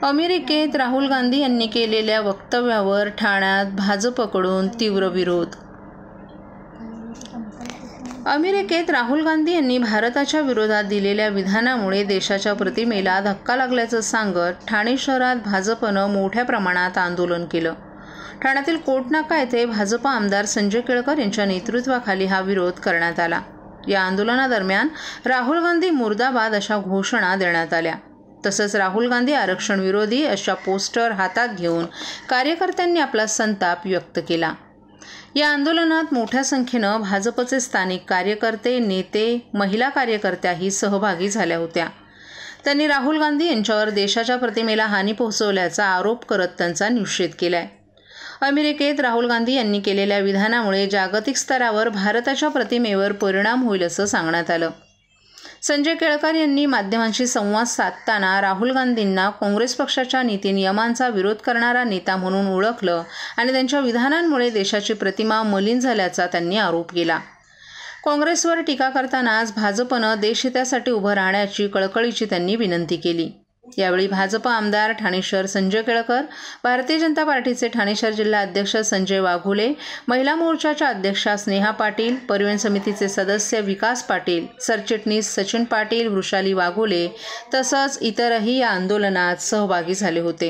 अमेरिकेत राहुल गांधी यांनी केलेल्या वक्तव्यावर ठाण्यात भाजपकडून तीव्र विरोध. अमेरिकेत राहुल गांधी यांनी भारताच्या विरोधात दिलेल्या विधानामुळे देशाच्या प्रतिमेला धक्का लागल्याचं सांगत ठाणे शहरात भाजपनं मोठ्या प्रमाणात आंदोलन केलं. ठाण्यातील कोटनाका येथे भाजप आमदार संजय केळकर यांच्या नेतृत्वाखाली हा विरोध करण्यात आला. या आंदोलनादरम्यान राहुल गांधी मुर्दाबाद अशा घोषणा देण्यात आल्या. तसंच राहुल गांधी आरक्षण विरोधी अशा पोस्टर हातात घेऊन कार्यकर्त्यांनी आपला संताप व्यक्त केला. या आंदोलनात मोठ्या संख्येनं भाजपचे स्थानिक कार्यकर्ते, नेते, महिला कार्यकर्त्याही सहभागी झाल्या होत्या. त्यांनी राहुल गांधी यांच्यावर देशाच्या प्रतिमेला हानी पोहोचवल्याचा आरोप करत त्यांचा निषेध केलाय. अमेरिकेत राहुल गांधी यांनी केलेल्या विधानामुळे जागतिक स्तरावर भारताच्या प्रतिमेवर परिणाम होईल असं सांगण्यात आलं. संजय केळकर यांनी माध्यमांशी संवाद साधताना राहुल गांधींना काँग्रेस पक्षाच्या नीती नियमांचा विरोध करणारा नेता म्हणून ओळखलं आणि त्यांच्या विधानांमुळे देशाची प्रतिमा मलिन झाल्याचा त्यांनी आरोप केला. काँग्रेसवर टीका करताना आज भाजपनं देशहितासाठी उभं राहण्याची कळकळीची त्यांनी विनंती केली. यावेळी भाजप आमदार ठाणे शहर संजय केळकर, भारतीय जनता पार्टीचे ठाणे शहर जिल्हा अध्यक्ष संजय वाघोले, महिला मोर्चाच्या अध्यक्षा स्नेहा पाटील, परिवहन समितीचे सदस्य विकास पाटील, सरचिटणीस सचिन पाटील, वृषाली वाघोले तसंच इतरही या आंदोलनात सहभागी झाले होते.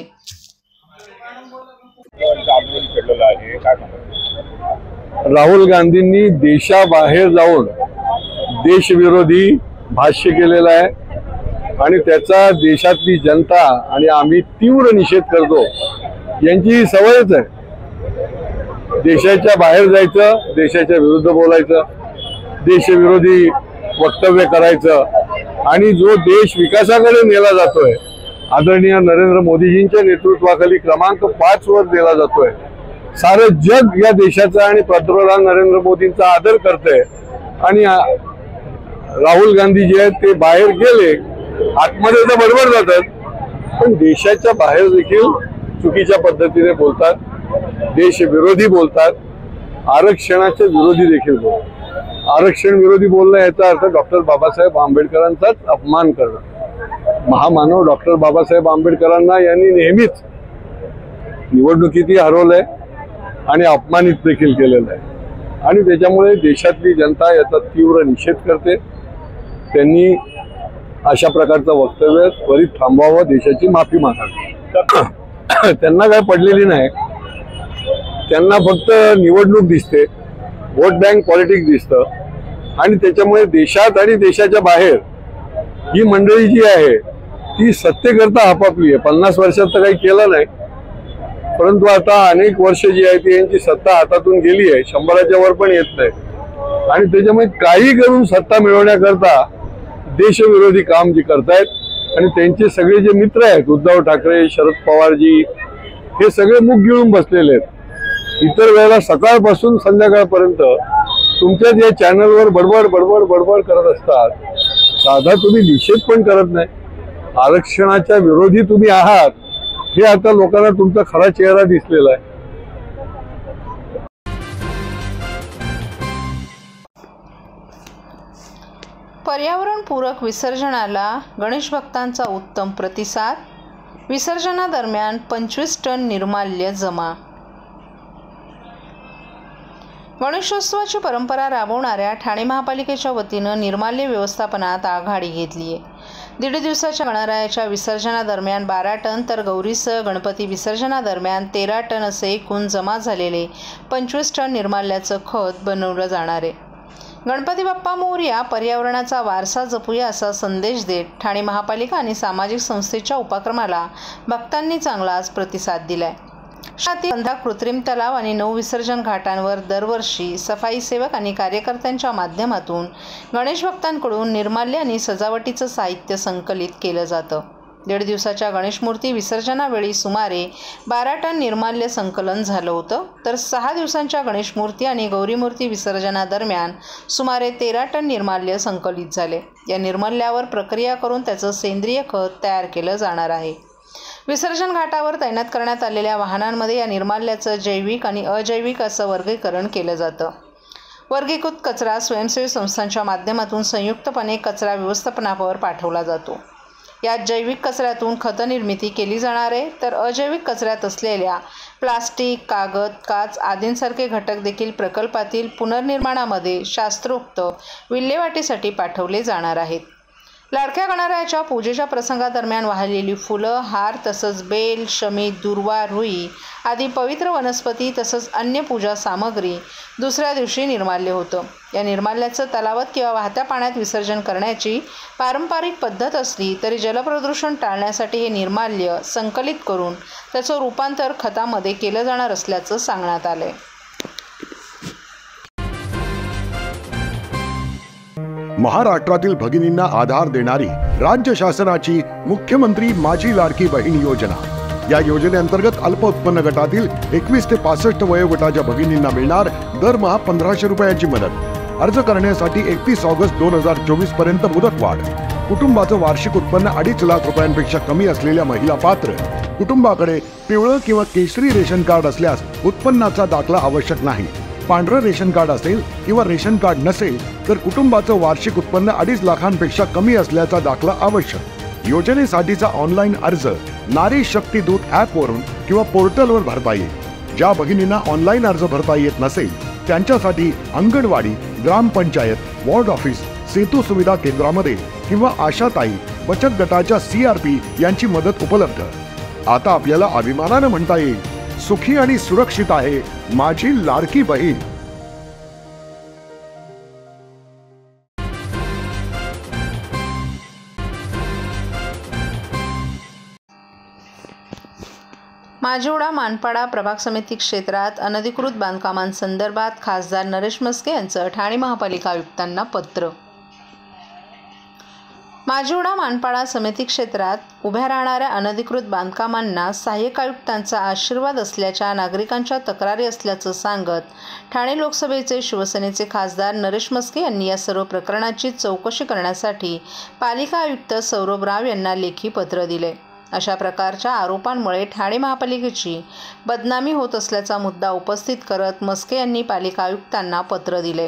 राहुल गांधींनी देशाबाहेर जाऊन देशविरोधी भाष्य केलेलं आहे आणि त्याचा देशातली जनता आणि आम्ही तीव्र निषेध करतो. यांची सवयच आहे देशाच्या बाहेर जायचं, देशाच्या विरुद्ध बोलायचं, देशविरोधी वक्तव्य करायचं आणि जो देश विकासाकडे नेला जातोय, आदरणीय नरेंद्र मोदीजींच्या नेतृत्वाखाली क्रमांक 5 वर नेला जातोय. सारं जग या देशाचा आणि पंतप्रधान नरेंद्र मोदींचा आदर करतंय आणि राहुल गांधी जे आहेत ते बाहेर गेले, आतमध्ये तर बरोबर जातात पण देशाच्या बाहेर देखील चुकीच्या पद्धतीने बोलतात, देशविरोधी बोलतात, आरक्षणाच्या विरोधी देखील बोलतात. आरक्षण विरोधी बोलणं याचा अर्थ डॉक्टर बाबासाहेब आंबेडकरांचाच अपमान करणं. महामानव डॉक्टर बाबासाहेब आंबेडकरांना यांनी नेहमीच निवडणुकीतही हरवलंय आणि अपमानित देखील केलेलं आहे आणि त्याच्यामुळे देशातली जनता याचा तीव्र निषेध करते. त्यांनी अशा प्रकारचं वक्तव्य त्वरित थांबवावं, देशाची माफी मागावी. त्यांना काय पडलेली नाही, त्यांना फक्त निवडणूक दिसते, वोट बँक पॉलिटिक्स दिसतं आणि त्याच्यामुळे देशात आणि देशाच्या बाहेर ही मंडळी जी आहे ती सत्तेकरता आपापली आहे. 50 वर्षात तर काही केलं नाही, परंतु आता अनेक वर्ष जी आहे ती यांची सत्ता हातातून गेली आहे, 100च्या वर पण येत नाही आणि त्याच्यामुळे काही करून सत्ता मिळवण्याकरता देशविरोधी काम जे करतायत आणि त्यांचे सगळे जे मित्र आहेत, उद्धव ठाकरे, शरद पवारजी, हे सगळे मुख गिळून बसलेले आहेत. इतर वेळेला सकाळपासून संध्याकाळपर्यंत तुमच्याच या चॅनलवर बडबड बडबड बडबड करत असतात. साधा तुम्ही निषेध पण करत नाही. आरक्षणाच्या विरोधी तुम्ही आहात हे आता लोकांना तुमचा खरा चेहरा दिसलेला आहे. पर्यावरणपूरक विसर्जनाला गणेश भक्तांचा उत्तम प्रतिसाद. विसर्जनादरम्यान 25 टन निर्माल्य जमा. गणेशोत्सवाची परंपरा राबवणाऱ्या ठाणे महापालिकेच्या वतीनं निर्माल्य व्यवस्थापनात आघाडी घेतली आहे. 1.5 दिवसाच्या गणरायाच्या विसर्जनादरम्यान 12 टन तर गौरीसह गणपती विसर्जनादरम्यान 13 टन असे एकूण जमा झालेले 25 टन निर्माल्याचं खत बनवलं जाणार आहे. गणपती बाप्पा मोरया, पर्यावरणाचा वारसा जपूया असा संदेश देत ठाणे महापालिका आणि सामाजिक संस्थेच्या उपक्रमाला भक्तांनी चांगलाच प्रतिसाद दिलाय. शहरातील 15 कृत्रिम तलाव आणि 9 विसर्जन घाटांवर दरवर्षी सफाई सेवक आणि कार्यकर्त्यांच्या माध्यमातून गणेश भक्तांकडून निर्माल्य आणि सजावटीचं साहित्य संकलित केलं जातं. 1.5 दिवसाच्या गणेश मूर्ती विसर्जनावेळी सुमारे 12 टन निर्माल्य संकलन झालं होतं, तर 6 दिवसांच्या गणेश मूर्ती आणि गौरी मूर्ती विसर्जनादरम्यान सुमारे 13 टन निर्माल्य संकलित झाले. या निर्माल्यावर प्रक्रिया करून त्याचं सेंद्रिय खत तयार केलं जाणार आहे. विसर्जन घाटावर तैनात करण्यात आलेल्या वाहनांमध्ये या निर्माल्याचं जैविक आणि अजैविक असं वर्गीकरण केलं जातं. वर्गीकृत कचरा स्वयंसेवी संस्थांच्या माध्यमातून संयुक्तपणे कचरा व्यवस्थापनावर पाठवला जातो. यात जैविक कचऱ्यातून खत निर्मिती केली जाणार आहे, तर अजैविक कचऱ्यात असलेल्या प्लास्टिक, कागद, काच आदींसारखे घटक देखील प्रकल्पातील पुनर्निर्माणामध्ये शास्त्रोक्त विल्हेवाटीसाठी पाठवले जाणार आहेत. लाडक्या गणरायाच्या पूजेच्या प्रसंगादरम्यान वाहिलेली फुलं, हार तसंच बेल, शमी, दुर्वा, रुई आदी पवित्र वनस्पती तसंच अन्य पूजा सामग्री दुसऱ्या दिवशी निर्माल्य होतं. या निर्माल्याचं तलावात किंवा वाहत्या पाण्यात विसर्जन करण्याची पारंपरिक पद्धत असली तरी जलप्रदूषण टाळण्यासाठी हे निर्माल्य संकलित करून त्याचं रूपांतर खतामध्ये केलं जाणार असल्याचं सांगण्यात आलंय. महाराष्ट्रातील भगिनींना आधार देणारी राज्य शासनाची मुख्यमंत्री माझी लाडकी बहीण योजना. या योजनेअंतर्गत अल्प उत्पन्न गटातील 21 ते 65 वयोगटाच्या भगिनींना मिळणार दरमहा 1500 रुपयांची मदत. अर्ज करण्यासाठी 31 ऑगस्ट 2024 पर्यंत मुदतवाढ. कुटुंबाचं वार्षिक उत्पन्न 2.5 लाख रुपयांपेक्षा कमी असलेल्या महिला पात्र. कुटुंबाकडे पिवळं किंवा केशरी रेशन कार्ड असल्यास उत्पन्नाचा दाखला आवश्यक नाही. पांढरं रेशन कार्ड असेल किंवा रेशन कार्ड नसेल तर कुटुंबाचं वार्षिक उत्पन्न 2.5 लाखांपेक्षा कमी असल्याचा दाखला आवश्यक. योजनेसाठीचा ऑनलाईन अर्ज नारी शक्ती दूत ॲपवरून किंवा पोर्टलवर भरता येईल. ज्या भगिनींना ऑनलाईन अर्ज भरता येत नसेल त्यांच्यासाठी अंगणवाडी, ग्रामपंचायत, वॉर्ड ऑफिस, सेतू सुविधा केंद्रामध्ये किंवा आशाताई बचत गटाच्या CRP यांची मदत उपलब्ध. आता आपल्याला अभिमानानं म्हणता येईल, सुखी आणि सुरक्षित आहे माझी लाडकी बहीण. माजिवडा मानपाडा प्रभाग समिती क्षेत्रात अनधिकृत बांधकामांसंदर्भात खासदार नरेश म्हस्के यांचं ठाणे महापालिका आयुक्तांना पत्र. माजिवडा मानपाडा समिती क्षेत्रात उभ्या राहणाऱ्या अनधिकृत बांधकामांना सहाय्यक आयुक्तांचा आशीर्वाद असल्याच्या नागरिकांच्या तक्रारी असल्याचं सांगत ठाणे लोकसभेचे शिवसेनेचे खासदार नरेश म्हस्के यांनी या सर्व प्रकरणाची चौकशी करण्यासाठी पालिका आयुक्त सौरभ राव यांना लेखी पत्र दिले. अशा प्रकारच्या आरोपांमुळे ठाणे महापालिकेची बदनामी होत असल्याचा मुद्दा उपस्थित करत म्हस्के यांनी पालिका आयुक्तांना पत्र दिले.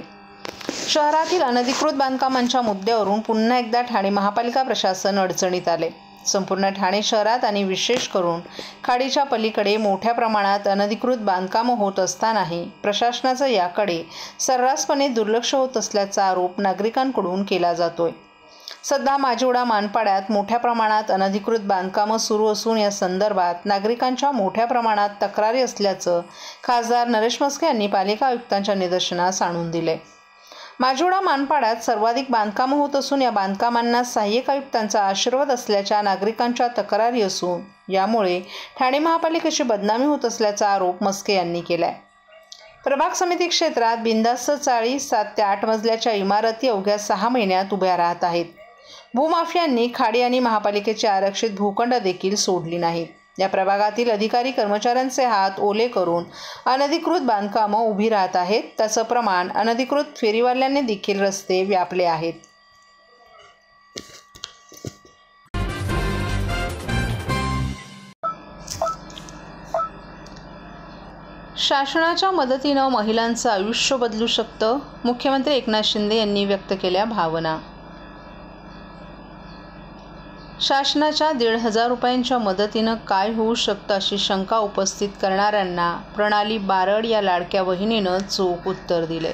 शहरातील अनधिकृत बांधकामांच्या मुद्द्यावरून पुन्हा एकदा ठाणे महापालिका प्रशासन अडचणीत आले. संपूर्ण ठाणे शहरात आणि विशेष करून खाडीच्या पलीकडे मोठ्या प्रमाणात अनधिकृत बांधकामं होत असतानाही प्रशासनाचं याकडे सर्रासपणे दुर्लक्ष होत असल्याचा आरोप नागरिकांकडून केला जातोय. सध्या माजिवडा मानपाड्यात मोठ्या प्रमाणात अनधिकृत बांधकामं सुरू असून या संदर्भात नागरिकांच्या मोठ्या प्रमाणात तक्रारी असल्याचं खासदार नरेश म्हस्के यांनी पालिका आयुक्तांच्या निदर्शनास आणून दिले. माजिवडा मानपाड्यात सर्वाधिक बांधकामं होत असून या बांधकामांना सहाय्यक आयुक्तांचा आशीर्वाद असल्याच्या नागरिकांच्या तक्रारी असून यामुळे ठाणे महापालिकेची बदनामी होत असल्याचा आरोप म्हस्के यांनी केलाय. प्रभाग समिती क्षेत्रात बिनधास्त चाळी 7 ते 8 मजल्याच्या इमारती अवघ्या 6 महिन्यात उभ्या राहत आहेत. भूमाफियांनी खाडी आणि महापालिकेची आरक्षित भूखंड देखील सोडली नाहीत. या प्रभागातील अधिकारी कर्मचाऱ्यांचे हात ओले करून अनधिकृत बांधकामं उभी राहत आहेत. त्याचं प्रमाण अनधिकृत फेरीवाल्यांनी देखील रस्ते व्यापले आहेत. शासनाच्या मदतीनं महिलांचं आयुष्य बदलू शकतं, मुख्यमंत्री एकनाथ शिंदे यांनी व्यक्त केल्या भावना. शासनाच्या 1,500 रुपयांच्या मदतीनं काय होऊ शकतं अशी शंका उपस्थित करणाऱ्यांना प्रणाली बारड या लाडक्या बहिणीनं चोख उत्तर दिले.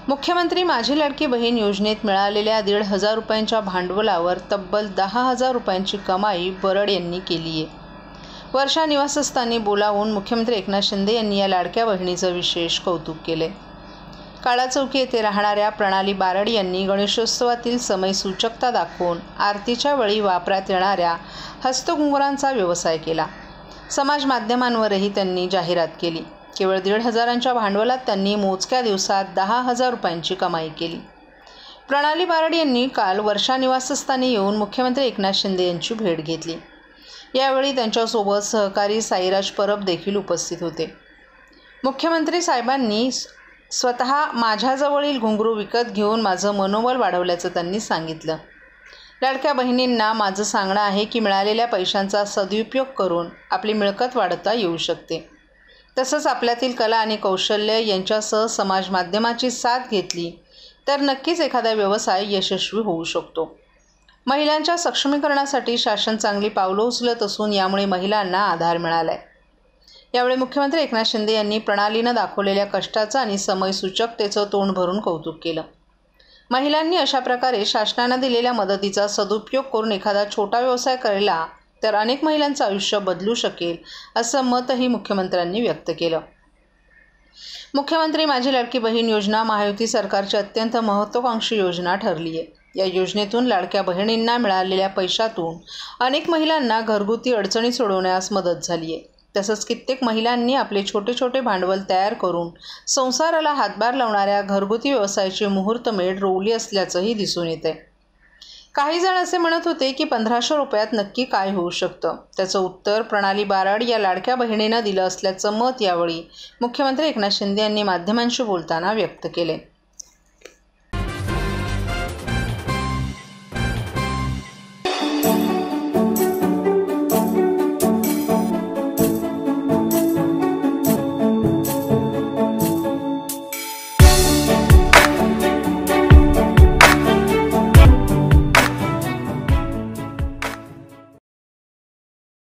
मुख्यमंत्री माझी लाडकी बहीण योजनेत मिळालेल्या 1,500 रुपयांच्या भांडवलावर तब्बल 10,000 रुपयांची कमाई बरड यांनी केली आहे. वर्षा निवासस्थानी बोलावून मुख्यमंत्री एकनाथ शिंदे यांनी या लाडक्या बहिणीचं विशेष कौतुक केले. काळाचौकी येथे राहणाऱ्या प्रणाली बारड यांनी गणेशोत्सवातील समयसूचकता दाखवून आरतीच्या वेळी वापरात येणाऱ्या हस्तघुंगरांचा व्यवसाय केला. समाज माध्यमांवरही त्यांनी जाहिरात केली. केवळ 1,500च्या भांडवलात त्यांनी मोजक्या दिवसात 10,000 रुपयांची कमाई केली. प्रणाली बारड यांनी काल वर्षा निवासस्थानी येऊन मुख्यमंत्री एकनाथ शिंदे यांची भेट घेतली. यावेळी त्यांच्यासोबत सहकारी साईराज परब देखील उपस्थित होते. मुख्यमंत्री साहेबांनी स्वतः माझ्याजवळील घुंगरू विकत घेऊन माझं मनोबल वाढवल्याचं त्यांनी सांगितलं. लाडक्या बहिणींना माझं सांगणं आहे की मिळालेल्या पैशांचा सदुपयोग करून आपली मिळकत वाढवता येऊ शकते. तसंच आपल्यातील कला आणि कौशल्य यांच्यासह समाज माध्यमाची साथ घेतली तर नक्कीच एखादा व्यवसाय यशस्वी होऊ शकतो. महिलांच्या सक्षमीकरणासाठी शासन चांगली पावलं उचलत असून यामुळे महिलांना आधार मिळालाय। यावेळी मुख्यमंत्री एकनाथ शिंदे यांनी प्रणालीनं दाखवलेल्या कष्टाचं आणि समयसूचकतेचं तोंड भरून कौतुक केलं। महिलांनी अशा प्रकारे शासनानं दिलेल्या मदतीचा सदुपयोग करून एखादा छोटा व्यवसाय केला तर अनेक महिलांचं आयुष्य बदलू शकेल असं मतही मुख्यमंत्र्यांनी व्यक्त केलं। मुख्यमंत्री माझी लाडकी बहीण योजना महायुती सरकारची अत्यंत महत्त्वाकांक्षी योजना ठरली आहे। या योजनेतून लाडक्या बहिणींना मिळालेल्या पैशातून अनेक महिलांना घरगुती अडचणी सोडवण्यास मदत झाली आहे। तसंच कित्येक महिलांनी आपले छोटे छोटे भांडवल तयार करून संसाराला हातभार लावणाऱ्या घरगुती व्यवसायाची मुहूर्तमेढ रोवली असल्याचंही दिसून येते। काही जण असे म्हणत होते की 1500 रुपयात नक्की काय होऊ शकतं, त्याचं उत्तर प्रणाली बारड या लाडक्या बहिणीनं दिलं असल्याचं मत यावेळी मुख्यमंत्री एकनाथ शिंदे यांनी माध्यमांशी बोलताना व्यक्त केले।